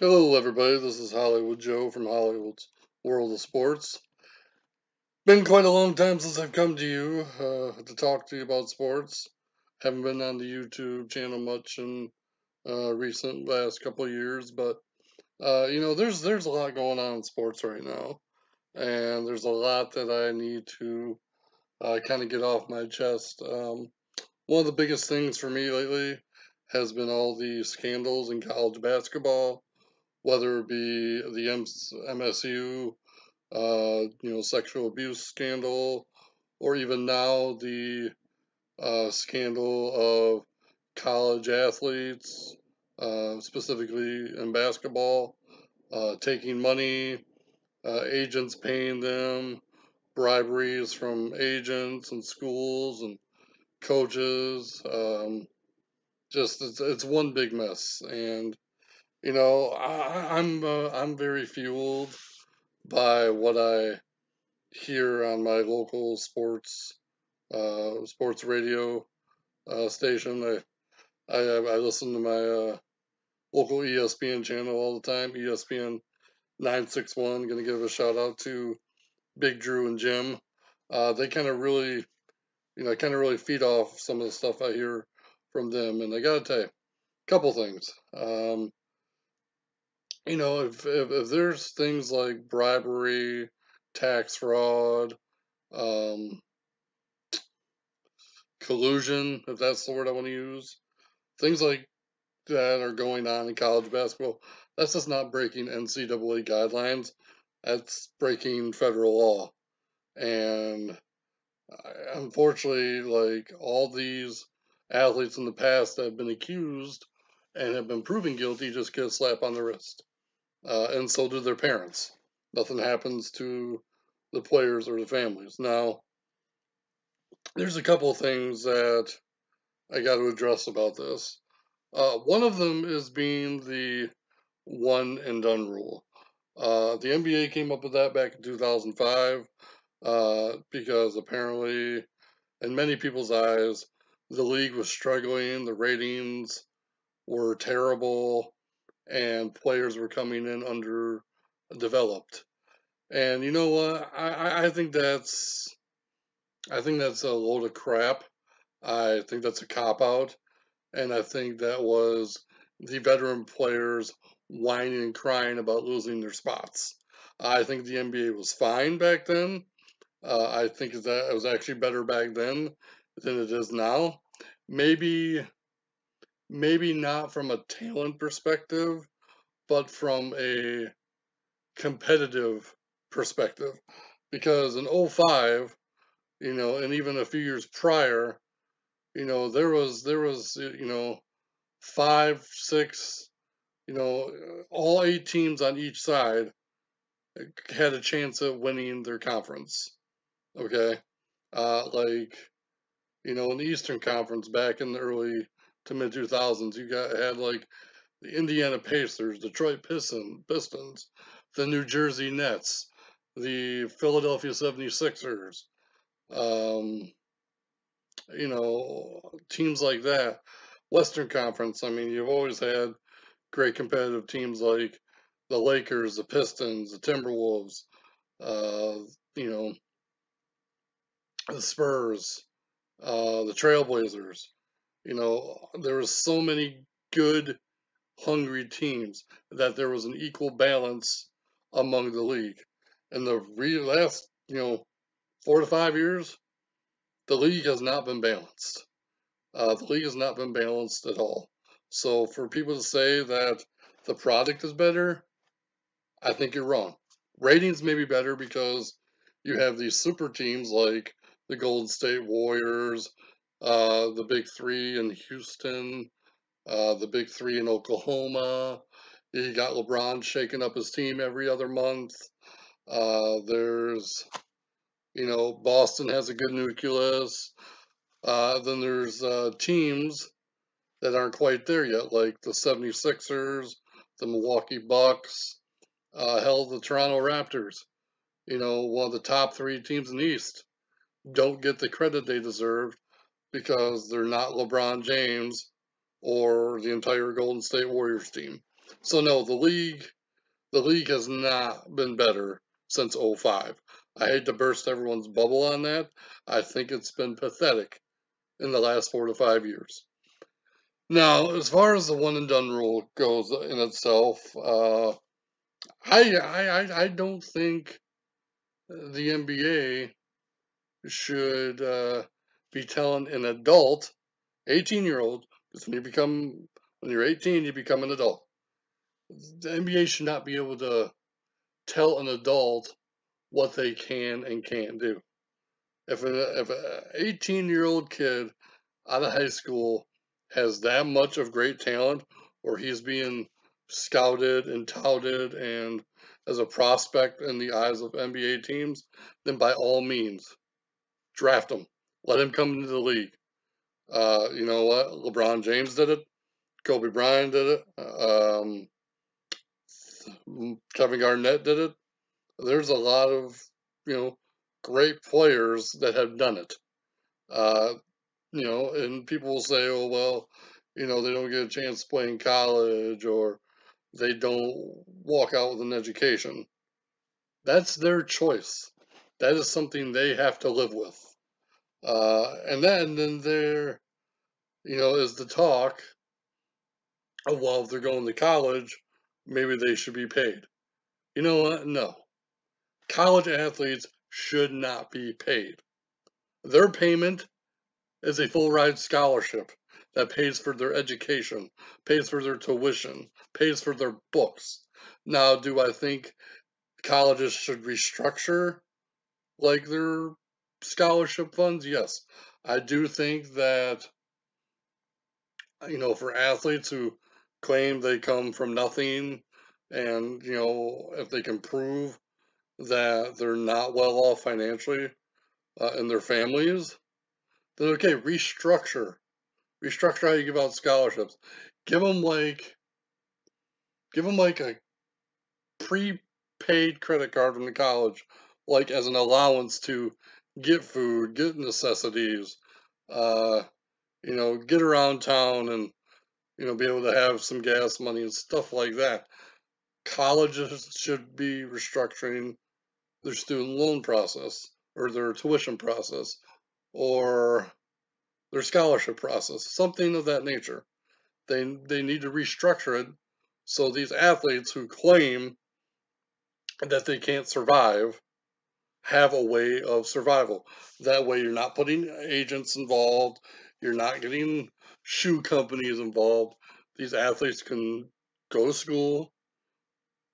Hello, everybody. This is Hollywood Joe from Hollywood's World of Sports. Been quite a long time since I've come to you to talk to you about sports. Haven't been on the YouTube channel much in recent last couple of years, but there's a lot going on in sports right now, and there's a lot that I need to kind of get off my chest. One of the biggest things for me lately has been all the scandals in college basketball, whether it be the MSU, sexual abuse scandal, or even now the scandal of college athletes, specifically in basketball, taking money, agents paying them, briberies from agents and schools and coaches. Just it's one big mess, and I'm very fueled by what I hear on my local sports radio station. I listen to my local ESPN channel all the time. ESPN 961. Going to give a shout out to Big Drew and Jim. They kind of really feed off some of the stuff I hear from them. And I got to tell you, a couple things. If there's things like bribery, tax fraud, um, collusion, if that's the word I want to use, things like that are going on in college basketball, that's just not breaking NCAA guidelines. That's breaking federal law. And unfortunately, like all these athletes in the past that have been accused and have been proven guilty just get a slap on the wrist. And so do their parents. Nothing happens to the players or the families. Now, there's a couple of things that I got to address about this. One of them is being the one and done rule. The NBA came up with that back in 2005 because apparently, in many people's eyes, the league was struggling, the ratings were terrible, and players were coming in underdeveloped. And you know what? I think that's a load of crap. I think that's a cop out. And I think that was the veteran players whining and crying about losing their spots. I think the NBA was fine back then. I think that it was actually better back then than it is now. Maybe, maybe not from a talent perspective, but from a competitive perspective. Because in '05, and even a few years prior, there was 5, 6, all 8 teams on each side had a chance at winning their conference. Okay, like in the Eastern Conference back in the early to mid 2000s, had like the Indiana Pacers, Detroit Pistons, the New Jersey Nets, the Philadelphia 76ers, um, teams like that. Western Conference, I mean, you've always had great competitive teams like the Lakers, the Pistons, the Timberwolves, uh, you know, the Spurs, the Trailblazers. There were so many good, hungry teams that there was an equal balance among the league. In the last, 4 to 5 years, the league has not been balanced. The league has not been balanced at all. So for people to say that the product is better, I think you're wrong. Ratings may be better because you have these super teams like the Golden State Warriors, the Big Three in Houston, the Big Three in Oklahoma. You got LeBron shaking up his team every other month. There's, Boston has a good nucleus. Then there's teams that aren't quite there yet, like the 76ers, the Milwaukee Bucks, hell, the Toronto Raptors. One of the top 3 teams in the East don't get the credit they deserve because they're not LeBron James or the entire Golden State Warriors team. So no, the league has not been better since '05. I hate to burst everyone's bubble on that. I think it's been pathetic in the last 4 to 5 years. Now, as far as the one and done rule goes in itself, I don't think the NBA should be telling an adult, 18-year-old, because when you're 18, you become an adult. The NBA should not be able to tell an adult what they can and can't do. If an 18-year-old kid out of high school has that much of great talent, or he's being scouted and touted and as a prospect in the eyes of NBA teams, then by all means, draft him. Let him come into the league. You know what? LeBron James did it. Kobe Bryant did it. Kevin Garnett did it. There's a lot of, great players that have done it. Uh, and people will say, oh, well, they don't get a chance to play in college or they don't walk out with an education. That's their choice. That is something they have to live with. And then there, is the talk of, well, if they're going to college, maybe they should be paid. You know what? No. College athletes should not be paid. Their payment is a full ride scholarship that pays for their education, pays for their tuition, pays for their books. Now, do I think colleges should restructure like their scholarship funds? Yes. I do think that, for athletes who claim they come from nothing and, if they can prove that they're not well off financially in their families, then okay, restructure how you give out scholarships. Give them like a prepaid credit card from the college, like as an allowance to get food, get necessities, uh, get around town and be able to have some gas money and stuff like that. Colleges should be restructuring their student loan process or their tuition process or their scholarship process, something of that nature. They need to restructure it so these athletes who claim that they can't survive have a way of survival. That way you're not putting agents involved, you're not getting shoe companies involved. These athletes can go to school,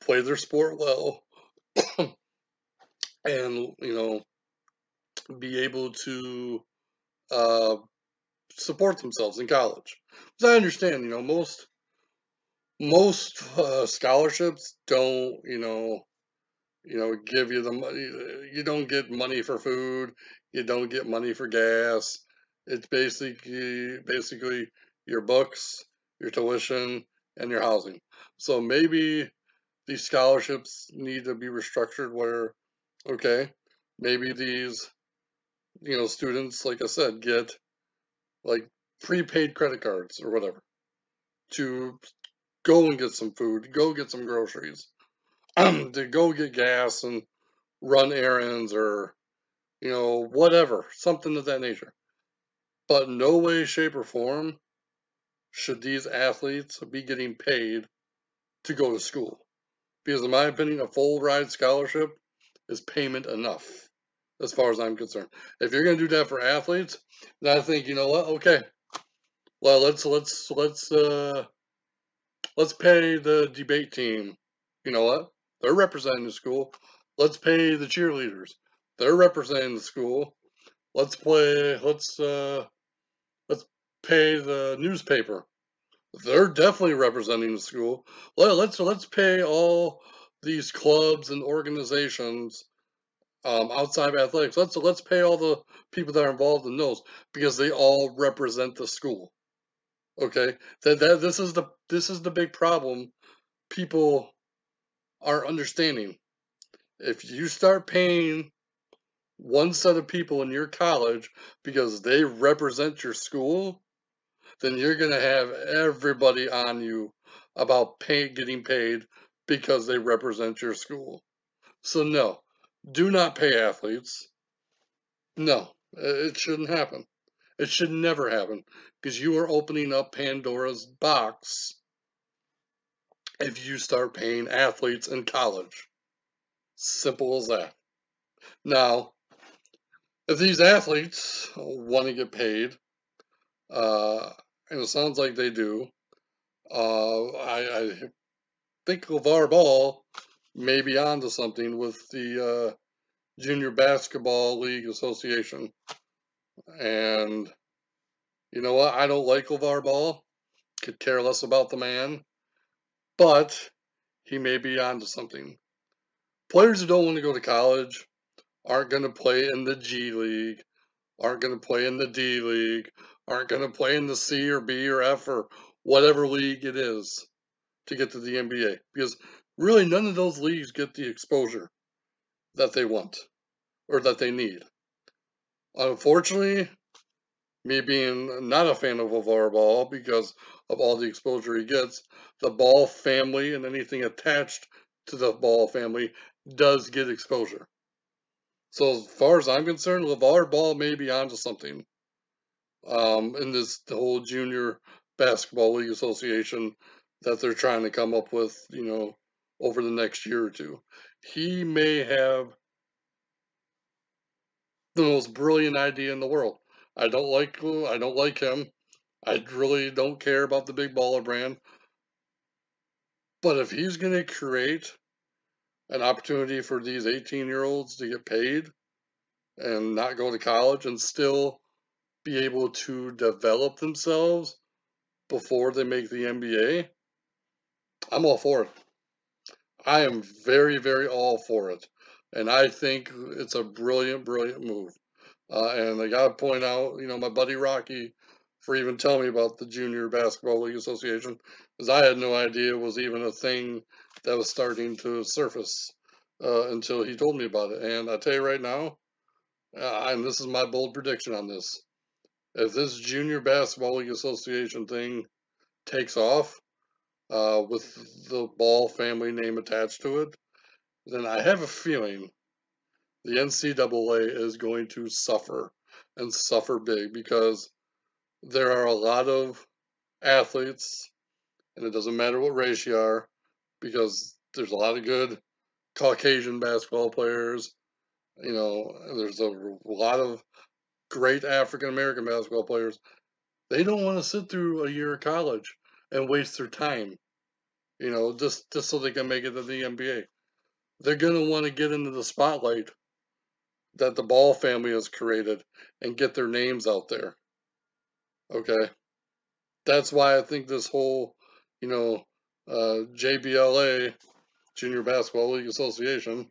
play their sport well, and be able to uh, support themselves in college. Because I understand, most scholarships don't, give you the money. You don't get money for food. You don't get money for gas. It's basically your books, your tuition, and your housing. So maybe these scholarships need to be restructured where, okay, maybe these, students, like I said, get like prepaid credit cards or whatever to go and get some food, go get some groceries, to go get gas and run errands or, whatever, something of that nature. But no way, shape, or form should these athletes be getting paid to go to school. Because, in my opinion, a full ride scholarship is payment enough, as far as I'm concerned. If you're going to do that for athletes, then I think, you know what? Okay, well, let's pay the debate team. You know what? They're representing the school. Let's pay the cheerleaders. They're representing the school. Let's pay the newspaper. They're definitely representing the school. Let's pay all these clubs and organizations outside of athletics. Let's pay all the people that are involved in those because they all represent the school. Okay, this is the big problem people are understanding. If you start paying one set of people in your college because they represent your school, then you're going to have everybody on you about getting paid because they represent your school. So no, do not pay athletes. No, it shouldn't happen. It should never happen because you are opening up Pandora's box if you start paying athletes in college. Simple as that. Now, if these athletes want to get paid, and it sounds like they do, I think LeVar Ball may be onto something with the Junior Basketball League Association. And you know what? I don't like LeVar Ball. Could care less about the man. But he may be onto something. Players who don't want to go to college aren't going to play in the G League, aren't going to play in the D League, aren't going to play in the C or B or F or whatever league it is to get to the NBA. Because really, none of those leagues get the exposure that they want or that they need. Unfortunately, me being not a fan of LeVar Ball because of all the exposure he gets, the Ball family and anything attached to the Ball family does get exposure. So as far as I'm concerned, LeVar Ball may be onto something in this the whole Junior Basketball League Association that they're trying to come up with, over the next year or two. He may have the most brilliant idea in the world. I don't like him. I really don't care about the Big Baller brand. But if he's going to create an opportunity for these 18-year-olds to get paid and not go to college and still be able to develop themselves before they make the NBA, I'm all for it. I am very, very all for it. And I think it's a brilliant, brilliant move. And I got to point out, my buddy Rocky for even telling me about the Junior Basketball League Association, because I had no idea it was even a thing that was starting to surface until he told me about it. And I tell you right now, and this is my bold prediction on this, if this Junior Basketball League Association thing takes off with the Ball family name attached to it, then I have a feeling the NCAA is going to suffer and suffer big because there are a lot of athletes, and it doesn't matter what race you are, because there's a lot of good Caucasian basketball players. There's a lot of great African American basketball players. They don't want to sit through a year of college and waste their time, just so they can make it to the NBA. They're going to want to get into the spotlight that the Ball family has created and get their names out there. Okay. That's why I think this whole, JBLA, Junior Basketball League Association,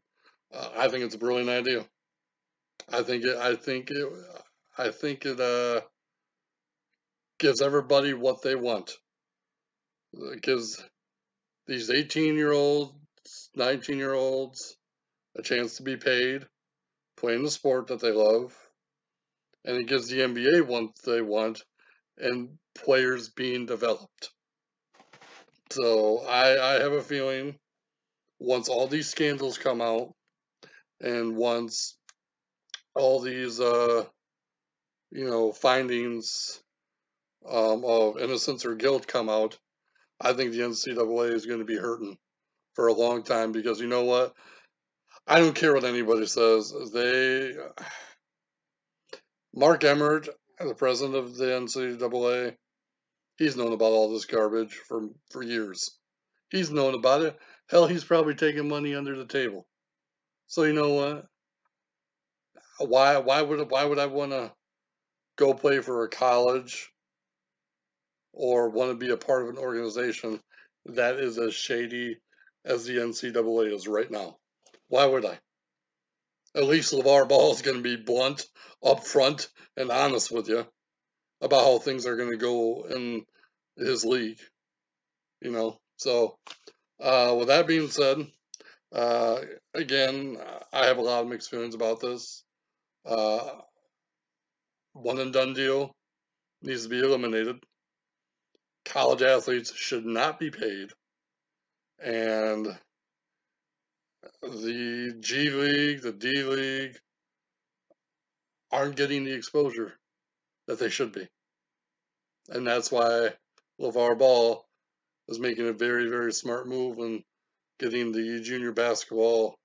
I think it's a brilliant idea. I think it, I think it, I think it gives everybody what they want. It gives these 18-year-olds, 19-year-olds a chance to be paid, playing the sport that they love, and it gives the NBA what they want, and players being developed. So I have a feeling once all these scandals come out and once all these findings of innocence or guilt come out, I think the NCAA is going to be hurting for a long time because you know what? I don't care what anybody says. Mark Emmert, the president of the NCAA, he's known about all this garbage for years. He's known about it. Hell, he's probably taking money under the table. So you know what? Why would I want to go play for a college or want to be a part of an organization that is as shady as the NCAA is right now? Why would I? At least LeVar Ball is going to be blunt, upfront, and honest with you about how things are going to go in his league. So with that being said, uh, again, I have a lot of mixed feelings about this. Uh, One and done deal needs to be eliminated. college athletes should not be paid, and the G League, the D League aren't getting the exposure that they should be. And that's why LeVar Ball is making a very, very smart move and getting the Junior Basketball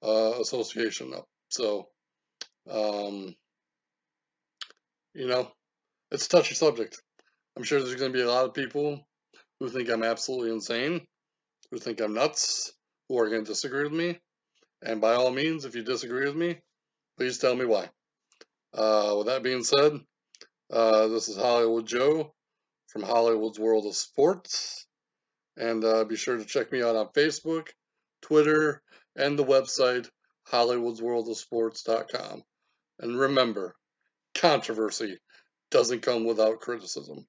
Association up. So, you know, it's a touchy subject. I'm sure there's going to be a lot of people who think I'm absolutely insane, who think I'm nuts, who are going to disagree with me. And by all means, if you disagree with me, please tell me why. With that being said, this is Hollywood Joe from Hollywood's World of Sports. And be sure to check me out on Facebook, Twitter, and the website hollywoodsworldofsports.com. And remember, controversy doesn't come without criticism.